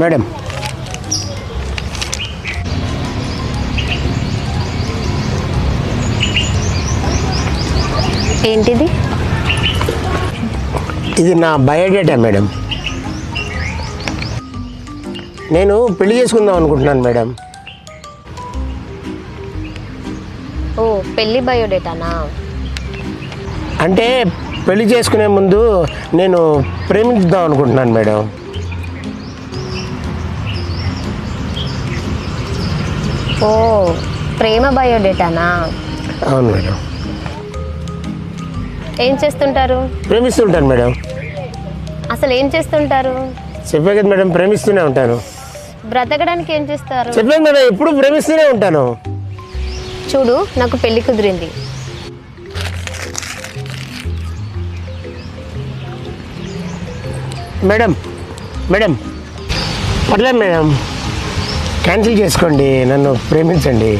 Madam ఏంటిది? ఇది నా బయోడేటా మేడం. నేను పెళ్లి చేసుకుందాం అనుకుంటున్నాను మేడం. ఓ, పెళ్లి బయోడేటానా? అంటే పెళ్లి చేసుకునే ముందు నేను ప్రేమిద్దాం అనుకుంటున్నాను మేడం. ఓ, ప్రేమ బయోడేటానా? అవును మేడం. ఏం చేస్తుంటారు? ప్రేమిస్తుంటాను మేడం. అసలు ఏం చేస్తుంటారు? చెప్పే కదా మేడం, ప్రేమిస్తూనే ఉంటాను. బ్రతకడానికి ఏం చేస్తారు? చెప్పాను మేడం, ఎప్పుడు ప్రేమిస్తూనే ఉంటాను. చూడు, నాకు పెళ్లి కుదిరింది. మేడం మేడం పర్లేదు మేడం, క్యాన్సిల్ చేసుకోండి, నన్ను ప్రేమించండి.